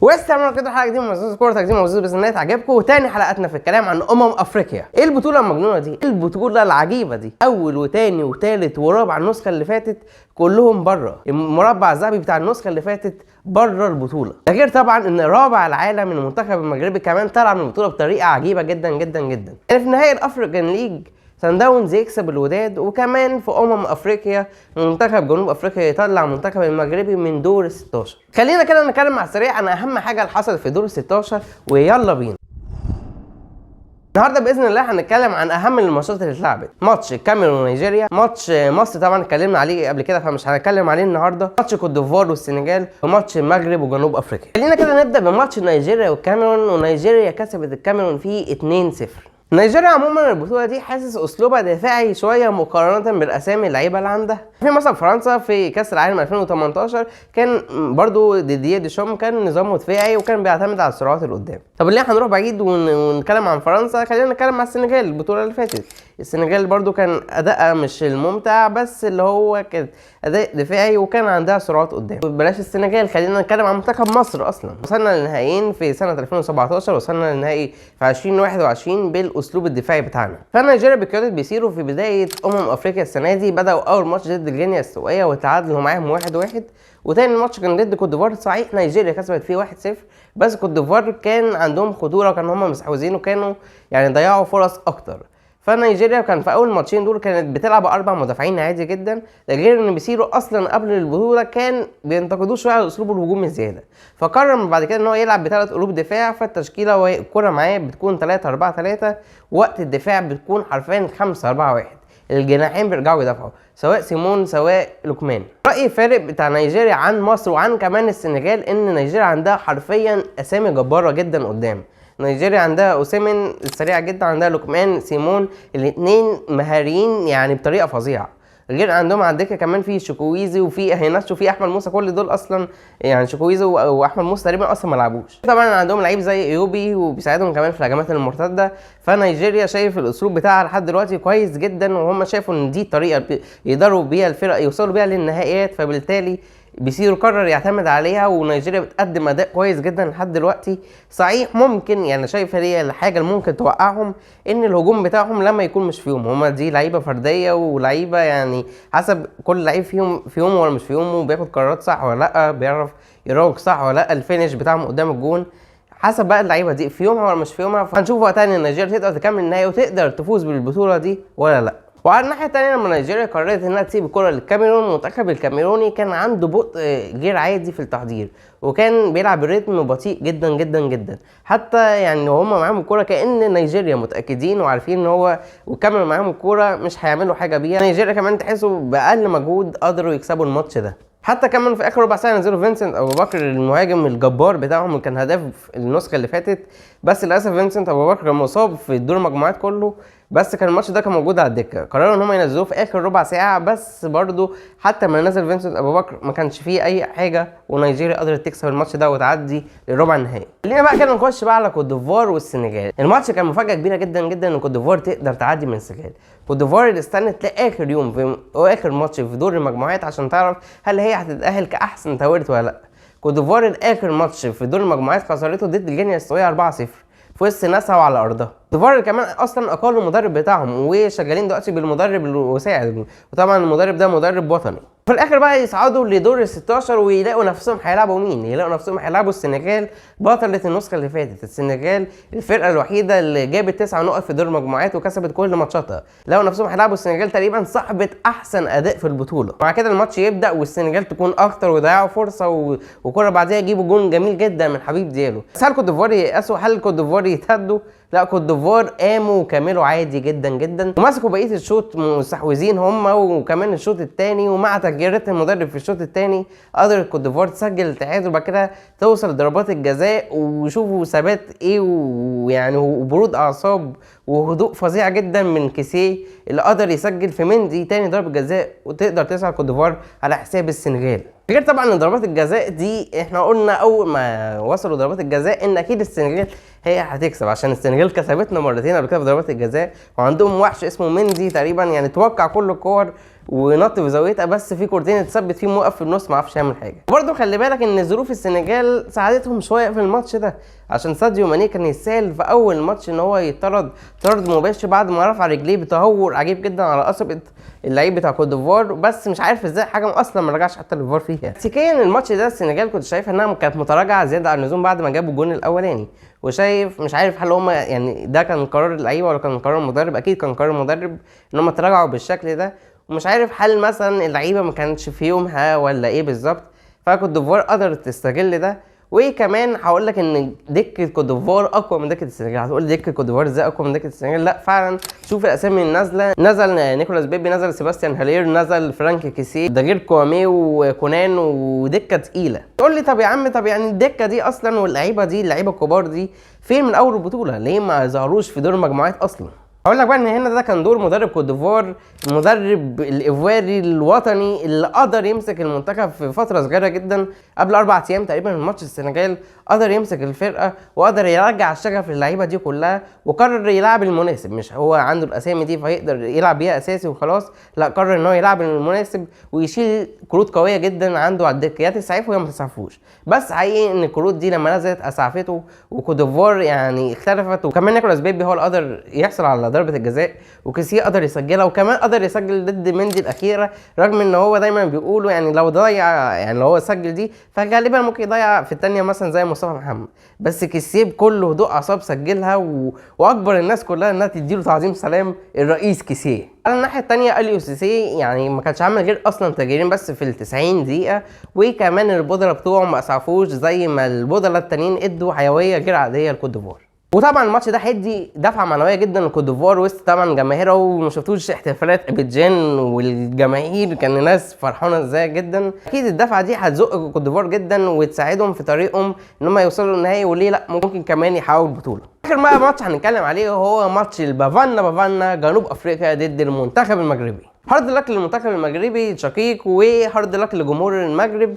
واستمروا كده حلقه جديده من مزوز كوره تقديم مزوز باذن الله تعجبكم. وتاني حلقاتنا في الكلام عن افريقيا. ايه البطوله المجنونه دي؟ ايه البطوله العجيبه دي؟ اول وتاني وتالت ورابع النسخه اللي فاتت كلهم بره، المربع الذهبي بتاع النسخه اللي فاتت بره البطوله. ده غير طبعا ان رابع العالم من المنتخب المغربي كمان طلع من البطوله بطريقه عجيبه جدا جدا جدا. يعني في نهايه الافريكان ليج سان داونز يكسب الوداد، وكمان في افريقيا منتخب جنوب افريقيا يطلع المنتخب المغربي من دور ال 16. خلينا كده نتكلم على السريع عن اهم حاجه اللي حصلت في دور ال 16 ويلا بينا. النهارده باذن الله هنتكلم عن اهم الماتشات اللي اتلعبت. ماتش الكاميرون ونيجيريا، ماتش مصر طبعا اتكلمنا عليه قبل كده فمش هنتكلم عليه النهارده، ماتش كوت ديفوار والسنغال، وماتش المغرب وجنوب افريقيا. خلينا كده نبدا بماتش نيجيريا والكاميرون، ونيجيريا كسبت الكاميرون فيه 2-0. نيجيريا عموما البطوله دي حاسس اسلوبها دفاعي شويه مقارنه بالاسامي اللعيبه اللي عندها. في مثلا فرنسا في كاس العالم 2018 كان برضو ديديه ديشام كان نظامه دفاعي وكان بيعتمد على السرعات اللي قدام. طب ليه هنروح بعيد ونتكلم عن فرنسا؟ خلينا نتكلم عن السنغال. البطوله اللي فاتت السنغال برضو كان اداء مش الممتع، بس اللي هو كان اداء دفاعي وكان عندها سرعات قدام. بلاش السنغال، خلينا نتكلم عن منتخب مصر. اصلا وصلنا للنهائيين في سنه 2017، وصلنا للنهائي في 2021 بالاسلوب الدفاعي بتاعنا. فنيجيريا بقياده بيسيرو في بدايه افريقيا السنه دي بداوا اول ماتش ضد غينيا السوقيه وتعادلوا معاهم 1-1، وتاني ماتش كان ضد كوت ديفوار. صحيح نيجيريا كسبت فيه 1-0، بس كوت ديفوار كان عندهم خطوره، كانوا هم مستحوذين وكانوا يعني ضيعوا فرص اكتر. فنيجيريا كان في اول ماتشين دول كانت بتلعب 4 مدافعين عادي جدا، ده غير ان بيسيرو اصلا قبل البطوله كان بينتقدوه شويه على اسلوب الهجوم الزياده، فقرر بعد كده ان هو يلعب ب3 قلوب دفاع. فالتشكيله والكره معاه بتكون 3-4-3، وقت الدفاع بتكون حرفيا 5-4-1. الجناحين بيرجعوا يدافعوا سواء سيمون سواء لوكمان. رأيي الفارق بتاع نيجيريا عن مصر وعن كمان السنغال ان نيجيريا عندها حرفيا اسامي جباره جدا قدام. نيجيريا عندها اوسيمين السريع جدا، عندها لوكمان سيمون، الاثنين مهاريين يعني بطريقه فظيعه. غير عندهم على الدكه كمان في شوكويزي وفي هيناتشو وفي احمد موسى، كل دول اصلا يعني شوكويزي واحمد موسى تقريبا اصلا ما لعبوش. طبعا عندهم لعيب زي ايوبي وبيساعدهم كمان في الهجمات المرتده. فنيجيريا شايف الاسلوب بتاعها لحد دلوقتي كويس جدا، وهم شافوا ان دي الطريقه يقدروا بيها الفرق يوصلوا بيها للنهائيات، فبالتالي بيسيرو قرر يعتمد عليها. ونيجيريا بتقدم اداء كويس جدا لحد دلوقتي. صحيح ممكن يعني شايف هي الحاجه اللي ممكن توقعهم ان الهجوم بتاعهم لما يكون مش فيهم، هما دي لعيبه فرديه ولعيبه يعني حسب كل لعيب فيهم ولا مش فيهم، وبياخد قرارات صح ولا لا، بيعرف يراوغ صح ولا لا، الفينش بتاعهم قدام الجون حسب بقى اللعيبه دي فيهم ولا مش فيهم. فهنشوف وقتها ان نيجيريا تقدر تكمل النهائي وتقدر تفوز بالبطوله دي ولا لا. وعلى الناحيه الثانيه لما نيجيريا قررت انها تسيب الكره للكاميرون، المنتخب الكاميروني كان عنده بطء غير عادي في التحضير، وكان بيلعب برتم بطيء جدا جدا جدا. حتى يعني هم معاهم الكره كأن نيجيريا متاكدين وعارفين ان هو والكاميرون معاهم الكره مش هيعملوا حاجه بيها. نيجيريا كمان تحسوا باقل مجهود قدروا يكسبوا الماتش ده. حتى كمان في اخر ربع ساعه نزلوا فينسنت ابو بكر المهاجم الجبار بتاعهم اللي كان هداف النسخه اللي فاتت، بس للاسف فينسنت ابو بكر كان مصاب في الدور المجموعات كله، بس كان الماتش ده كان موجود على الدكه. قرروا ان هم ينزلوه في اخر ربع ساعه، بس برضو حتى ما نزل فينسنت ابو بكر ما كانش فيه اي حاجه، ونيجيريا قدرت تكسب الماتش ده وتعدي للربع النهائي. خلينا بقى كده نخش بقى على كوت ديفوار والسنغال. الماتش كان مفاجاه كبيره جدا جدا ان كوت ديفوار تقدر تعدي من السنغال. كوت ديفوار اللي استنت لاخر يوم في اخر ماتش في دور المجموعات عشان تعرف هل هي هتتاهل كاحسن توارت ولا لا. كوت ديفوار الاخر ماتش في دور المجموعات خسرته ضد غينيا السويه 4-0 في وسط ناسها وعلى ارضها. ديفوار كمان اصلا اقالوا المدرب بتاعهم وشغالين دلوقتي بالمدرب المساعد، وطبعا المدرب ده مدرب وطني. في الاخر بقى يصعدوا لدور ال 16 ويلاقوا نفسهم هيلعبوا مين؟ يلاقوا نفسهم هيلعبوا السنغال بطلة النسخه اللي فاتت. السنغال الفرقه الوحيده اللي جابت 9 نقط في دور المجموعات وكسبت كل ماتشاتها. لقوا نفسهم هيلعبوا السنغال تقريبا صاحبه احسن اداء في البطوله. مع كده الماتش يبدا والسنغال تكون اخطر ويضيعوا فرصه وكره بعديها يجيبوا جون جميل جدا من حبيب ديالو. بس هل كوت ديفوار ييأسوا؟ هل كوت ديفوار يتهدوا؟ لا، كوت ديفوار قاموا وكملوا عادي جدا جدا ومسكوا بقيه الشوط مستحوذين هم، وكمان الشوط الثاني ومع تغييرات المدرب في الشوط الثاني قدرت كوت ديفوار تسجل التعادل وبعد كده توصل لضربات الجزاء. وشوفوا ثبات ايه ويعني وبرود اعصاب وهدوء فظيع جدا من كيسيه اللي قدر يسجل في مندي تاني ضربه جزاء وتقدر تصعد كوت ديفوار على حساب السنغال. غير طبعا ان ضربات الجزاء دي احنا قلنا اول ما وصلوا ضربات الجزاء ان اكيد السنغال هي هتكسب، عشان السنغال كسبتنا مرتين قبل كده في ضربات الجزاء، وعندهم وحش اسمه مندي تقريبا يعني توقع كل الكور ونط في زاويتها، بس في كورتين اتثبت فيه موقف في النص ما عرفش يعمل حاجه. برضه خلي بالك ان ظروف السنغال ساعدتهم شويه في الماتش ده، عشان ساديو ماني كان يستاهل في اول ماتش ان هو يطرد طرد مباشر بعد ما رفع رجليه بتهور عجيب جدا على قصبه اللعيب بتاع كوت ديفوار، بس مش عارف ازاي الحكم اصلا ما رجعش حتى الفار فيها. تكتيكيا الماتش ده السنغال كنت شايف انها كانت متراجعه زياده عن اللزوم بعد ما جابوا الجون الاولاني، وشايف مش عارف هل هم يعني ده كان قرار اللعيبه ولا كان قرار المدرب. اكيد كان قرار المدرب ان هم تراجعوا بالشكل ده، ومش عارف هل مثلا اللعيبه ما كانتش في يومها ولا ايه بالظبط. فكوت ديفوار قدرت تستغل ده. وكمان هقول لك ان دكه كوت ديفوار اقوى من دكه السنغال. هتقول دكه كوت ديفوار ازاي اقوى من دكه السنغال؟ لا فعلا شوف الاسامي النازله، نزل نيكولاس بيبي، نزل سيباستيان هالير، نزل فرانك كيسيه، ده غير كوامي وكونان، ودكه تقيله. تقول لي طب يا عم، طب يعني الدكه دي اصلا واللعيبه دي اللعيبه الكبار دي فين من اول البطوله؟ ليه ما ظهروش في دور المجموعات اصلا؟ اقول لك بقى ان هنا ده كان دور مدرب كوت ديفوار، المدرب الايفواري الوطني اللي قدر يمسك المنتخب في فتره صغيره جدا قبل 4 ايام تقريبا من ماتش السنغال. قدر يمسك الفرقه وقدر يرجع الشغف للعيبه دي كلها، وقرر يلعب المناسب. مش هو عنده الاسامي دي فيقدر يلعب بيها اساسي وخلاص، لا قرر ان هو يلعب المناسب ويشيل كروت قويه جدا عنده على الدكه، يا تسعفه يا ما تسعفوش. بس حقيقي ان الكروت دي لما نزلت اسعفته، وكوت ديفوار يعني اختلفت. وكمان نيكولاس بيبي هو اللي قدر يحصل على ضربه الجزاء، وكيسيه قدر يسجلها، وكمان قدر يسجل ضد مندي الاخيره، رغم ان هو دايما بيقولوا يعني لو ضيع، يعني لو هو سجل دي فغالبا ممكن يضيع في الثانيه مثلا زي مصطفى محمد. بس كيسيه بكل هدوء اعصاب سجلها، واكبر الناس كلها انها تديله تعظيم سلام الرئيس كيسيه. على الناحيه الثانيه اليو سيسي يعني ما كانش عامل غير اصلا تغييرين بس في ال 90 دقيقه، وكمان البودره بتوعه ما اسعفوش زي ما البودره التانيين ادوا حيويه غير عاديه لكوت ديفوار. وطبعا الماتش ده هيدي دفعه معنويه جدا لكوت ديفوار وسط طبعا جماهيرها. وما شفتوش احتفالات ابيجان والجماهير كان الناس فرحانه ازاي جدا. اكيد الدفعه دي هتزق كوت ديفوار جدا وتساعدهم في طريقهم ان هم يوصلوا للنهائي، وليه لا ممكن كمان يحققوا البطوله. اخر بقى ماتش هنتكلم عليه هو ماتش البافانا جنوب افريقيا ضد المنتخب المغربي. هارد لك للمنتخب المغربي الشقيق، وهارد لك لجمهور المغرب.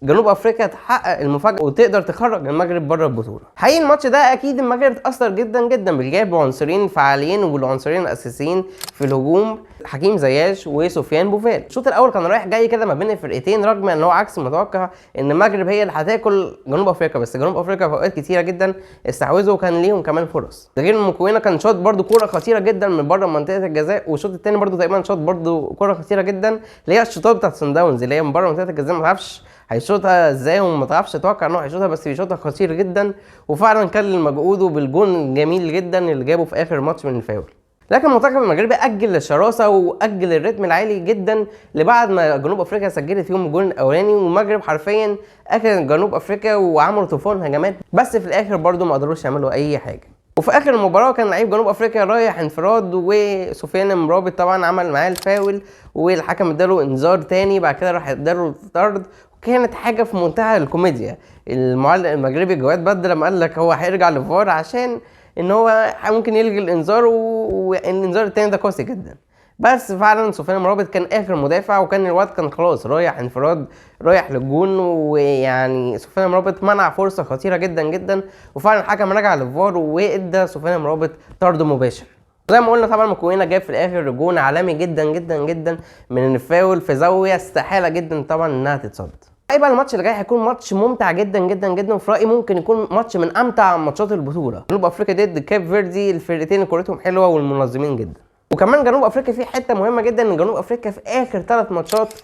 جنوب افريقيا تحقق المفاجاه وتقدر تخرج المغرب بره البطوله. حقيقي الماتش ده اكيد المغرب اتاثر جدا جدا بالجاب بعنصرين فعاليين، والعنصرين الاساسيين في الهجوم حكيم زياش وسفيان بوفال. الشوط الاول كان رايح جاي كده ما بين الفرقتين، رغم ان هو عكس المتوقع ان المغرب هي اللي هتاكل جنوب افريقيا، بس جنوب افريقيا في اوقات كتيره جدا استحوذوا وكان ليهم كمان فرص. ده غير المكونه كان شاط برده كوره خطيره جدا من بره منطقه الجزاء، والشوط الثاني برده تقريبا شاط برده كوره خطيره جدا اللي هي الشوطات بتاعت سان داونز اللي هي من بره منطقه الجزاء، ما تعرفش هيشوطها ازاي وما تعرفش تتوقع انه هيشوطها، بس بيشوطها خطير جدا. وفعلا كلل مجهوده بالجون الجميل جدا اللي جابه في اخر ماتش من الفاول. لكن المنتخب المغربي اجل الشراسه واجل الريتم العالي جدا لبعد ما جنوب افريقيا سجلت فيهم الجون الاولاني، والمغرب حرفيا اكل جنوب افريقيا وعملوا طوفان هجمات، بس في الاخر برده ما قدروش يعملوا اي حاجه. وفي اخر المباراه كان لعيب جنوب افريقيا رايح انفراد، وسفيان مرابط طبعا عمل معاه الفاول، والحكم اداله انذار تاني، بعد كده راح اداله طرد. كانت حاجه في منتهى الكوميديا. المعلق المغربي جواد بدر لما قال لك هو هيرجع للفار عشان ان هو ممكن يلغي الانذار، والانذار التاني ده قاسي جدا. بس فعلا سفيان مرابط كان اخر مدافع، وكان الواد كان خلاص رايح انفراد رايح للجون، ويعني سفيان مرابط منع فرصه خطيره جدا جدا، وفعلا الحكم رجع للفار وادى سفيان مرابط طرد مباشر. زي ما قلنا طبعا مكوينه جاب في الاخر جون عالمي جدا جدا جدا من الفاول في زاويه استحاله جدا طبعا انها تتصد. بقى الماتش اللي جاي هيكون ماتش ممتع جدا جدا جدا، وفي رايي ممكن يكون ماتش من امتع ماتشات البطوله. جنوب افريقيا ضد كاب فيردي، الفرقتين كورتهم حلوه والمنظمين جدا. وكمان جنوب افريقيا في حته مهمه جدا ان جنوب افريقيا في اخر 3 ماتشات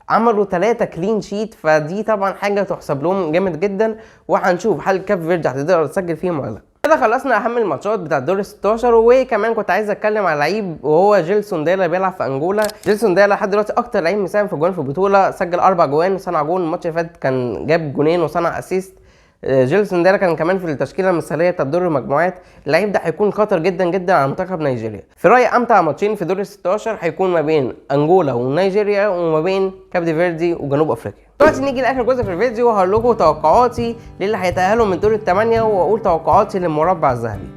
عملوا 3 كلين شيت، فدي طبعا حاجه تحسب لهم جامد جدا، وهنشوف هل كاب فيردي هتقدر تسجل فيهم ولا لا. كده خلصنا اهم الماتشات بتاع دور 16، وكمان كنت عايز اتكلم على لعيب وهو جيلسون ديلا بيلعب في انجولا. جيلسون ديلا لحد دلوقتي اكتر لعيب مساهم في جوان في البطوله، سجل 4 جوان وصنع جون. الماتش اللي فات كان جاب جونين وصنع اسيست. جيلسون ديلا كان كمان في التشكيله المثاليه بتاع دور المجموعات. اللعيب ده هيكون خطر جدا جدا على منتخب نيجيريا. في رايي امتع ماتشين في دور 16 هيكون ما بين انجولا ونيجيريا، وما بين كاب فيردي وجنوب افريقيا. دلوقتي نيجي لاخر جزء في الفيديو، وهقول لكم توقعاتي للي هيتاهلوا من دور ال8، واقول توقعاتي للمربع الذهبي.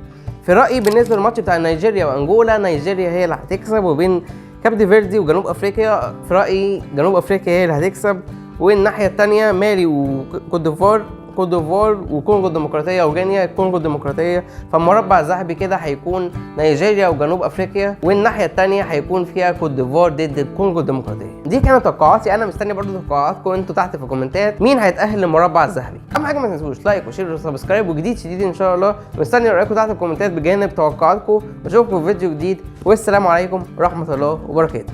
في رايي بالنسبه للماتش بتاع نيجيريا وانجولا، نيجيريا هي اللي هتكسب، وبين كاب فيردي وجنوب افريقيا في رايي جنوب افريقيا هي اللي هتكسب، والناحيه الثانيه مالي وكوت ديفوار كوت ديفوار وكونغو الديمقراطيه وغينيا الكونغو الديمقراطيه. فالمربع الذهبي كده هيكون نيجيريا وجنوب افريقيا، والناحيه الثانيه هيكون فيها كوت ديفوار ضد الكونغو الديمقراطيه. دي كانت توقعاتي، انا مستني برضو توقعاتكم انتوا تحت في الكومنتات مين هيتاهل للمربع الذهبي. اهم حاجه ما تنسوش لايك وشير وسبسكرايب، وجديد شديد ان شاء الله. مستني رايكم تحت في الكومنتات بجانب توقعاتكم، واشوفكم في فيديو جديد، والسلام عليكم ورحمه الله وبركاته.